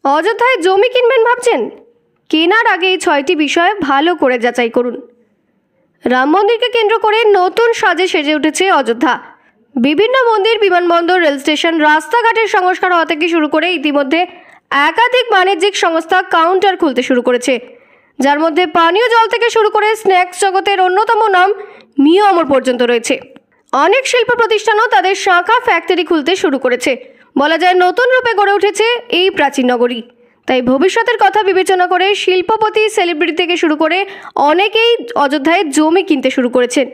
অযোধ্যায় জমি কিনবেন ভাবছেন? কেনার আগে এই 6টি বিষয় ভালো করে যাচাই করুন। রাম মন্দিরকে কেন্দ্র করে নতুন সাজে সেজে উঠেছে অযোধ্যা। বিভিন্ন মন্দির, বিমানবন্দর, রেল স্টেশন, রাস্তাঘাটের সংস্কার হওয়া থেকে শুরু করে ইতিমধ্যে একাধিক বাণিজ্যিক সংস্থা কাউন্টার খুলতে শুরু করেছে, যার মধ্যে পানীয় জল থেকে শুরু করে স্ন্যাক্স জগতের অন্যতম নাম মিও অমর পর্যন্ত রয়েছে। অনেক শিল্প প্রতিষ্ঠানও তাদের শাখা ফ্যাক্টরি খুলতে শুরু করেছে। বলা যায় নতুন রূপে গড়ে উঠেছে এই প্রাচীন নগরী। তাই ভবিষ্যতের কথা বিবেচনা করে শিল্পপতি, সেলিব্রিটি থেকে শুরু করে অনেকেই অযোধ্যায় জমি কিনতে শুরু করেছেন।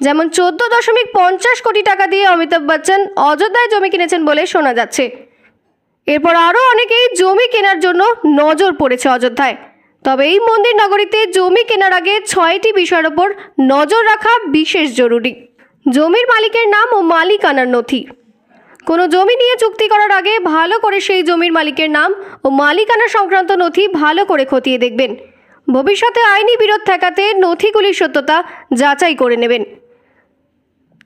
যেমন 14.50 কোটি টাকা দিয়ে অমিতাভ বচ্চন অযোধ্যায় জমি কিনেছেন বলে শোনা যাচ্ছে। এরপর আরও অনেকেই জমি কেনার জন্য নজর পড়েছে অযোধ্যায়। তবে এই মন্দির নগরীতে জমি কেনার আগে 6টি বিষয়ের ওপর নজর রাখা বিশেষ জরুরি। জমির মালিকের নাম ও মালিকানার নথি। কোনো জমি নিয়ে চুক্তি করার আগে ভালো করে সেই জমির মালিকের নাম ও মালিকানা সংক্রান্ত নথি ভালো করে খতিয়ে দেখবেন। ভবিষ্যতে আইনি বিরোধ ঠেকাতে নথিগুলির সত্যতা যাচাই করে নেবেন।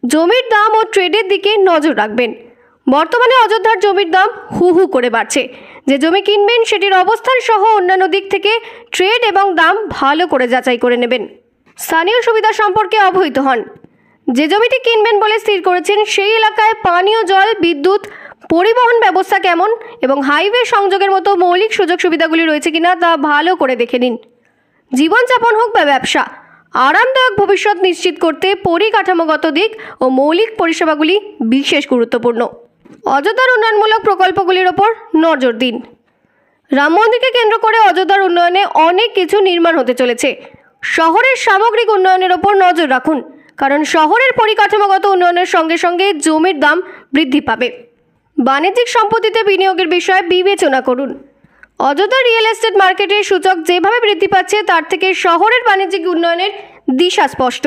জমির দাম ও ট্রেডের দিকে নজর রাখবেন। বর্তমানে অযোধ্যার জমির দাম হু হু করে বাড়ছে। যে জমি কিনবেন সেটির অবস্থান সহ অন্যান্য দিক থেকে ট্রেড এবং দাম ভালো করে যাচাই করে নেবেন। স্থানীয় সুবিধা সম্পর্কে অবহিত হন। যে জমিটি কিনবেন বলে স্থির করেছেন সেই এলাকায় পানীয় জল, বিদ্যুৎ, পরিবহন ব্যবস্থা কেমন এবং হাইওয়ে সংযোগের মতো মৌলিক সুযোগ সুবিধাগুলি রয়েছে কিনা তা ভালো করে দেখে নিন। জীবনযাপন হোক বা ব্যবসা, আরামদায়ক ভবিষ্যৎ নিশ্চিত করতে পরিকাঠামোগত দিক ও মৌলিক পরিষেবাগুলি বিশেষ গুরুত্বপূর্ণ। অযোধ্যার উন্নয়নমূলক প্রকল্পগুলির ওপর নজর দিন। রাম মন্দিরকে কেন্দ্র করে অযোধ্যার উন্নয়নে অনেক কিছু নির্মাণ হতে চলেছে। শহরের সামগ্রিক উন্নয়নের ওপর নজর রাখুন, কারণ শহরের পরিকাঠামোগত উন্নয়নের সঙ্গে সঙ্গে জমির দাম বৃদ্ধি পাবে। বাণিজ্যিক সম্পত্তিতে বিনিয়োগের বিষয়ে বিবেচনা করুন। অযোধ্যা রিয়েল এস্টেট মার্কেটের সূচক যেভাবে বৃদ্ধি পাচ্ছে তার থেকে শহরের বাণিজ্যিক উন্নয়নের দিশা স্পষ্ট।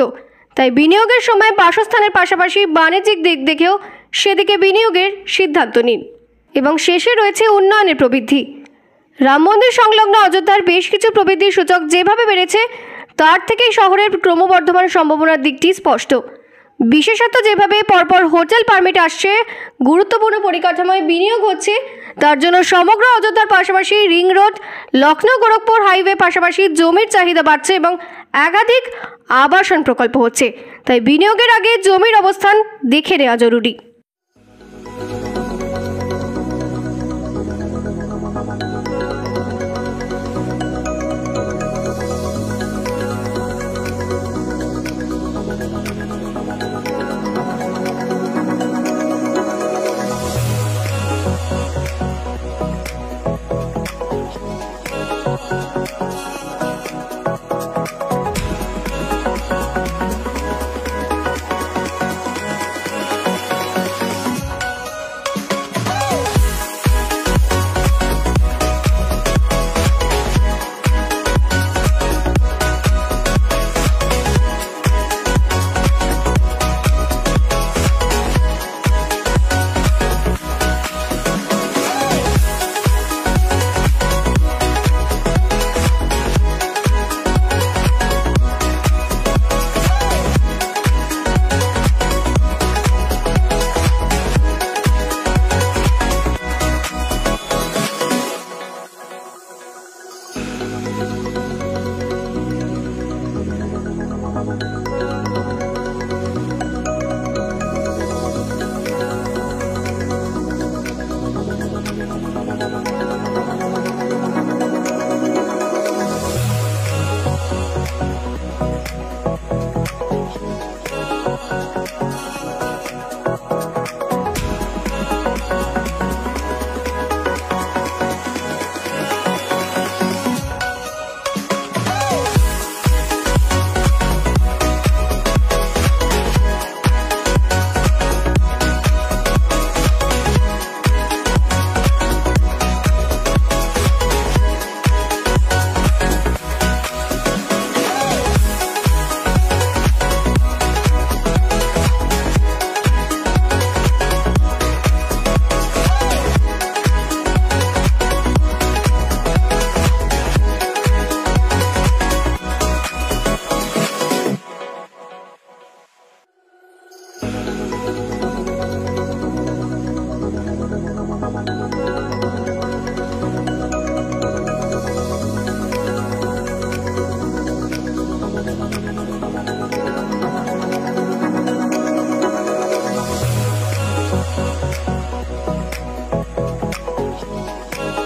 তাই বিনিয়োগের সময় বাসস্থানের পাশাপাশি বাণিজ্যিক দিক দেখেও সেদিকে বিনিয়োগের সিদ্ধান্ত নিন। এবং শেষে রয়েছে উন্নয়নের প্রবৃদ্ধি। রাম মন্দির সংলগ্ন অযোধ্যার বেশ কিছু প্রবৃদ্ধির সূচক যেভাবে বেড়েছে তার থেকেই শহরের ক্রমবর্ধমান সম্ভাবনার দিকটি স্পষ্ট। বিশেষত যেভাবে পরপর হোটেল পারমিট আসছে, গুরুত্বপূর্ণ পরিকাঠামোয় বিনিয়োগ হচ্ছে, তার জন্য সমগ্র অযোধ্যার পাশাপাশি ring road, Lucknow Gorakhpur highway পাশাপাশি জমির চাহিদা বাড়ছে এবং একাধিক আবাসন প্রকল্প হচ্ছে। তাই বিনিয়োগের আগে জমির অবস্থান দেখে নেওয়া জরুরি।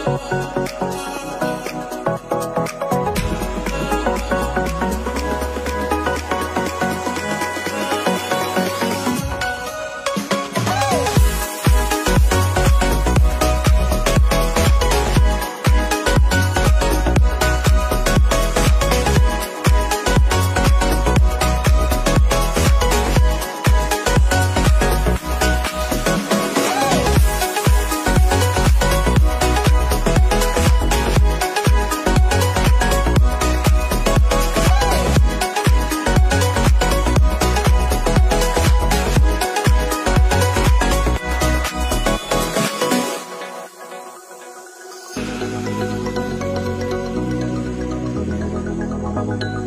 Thank you.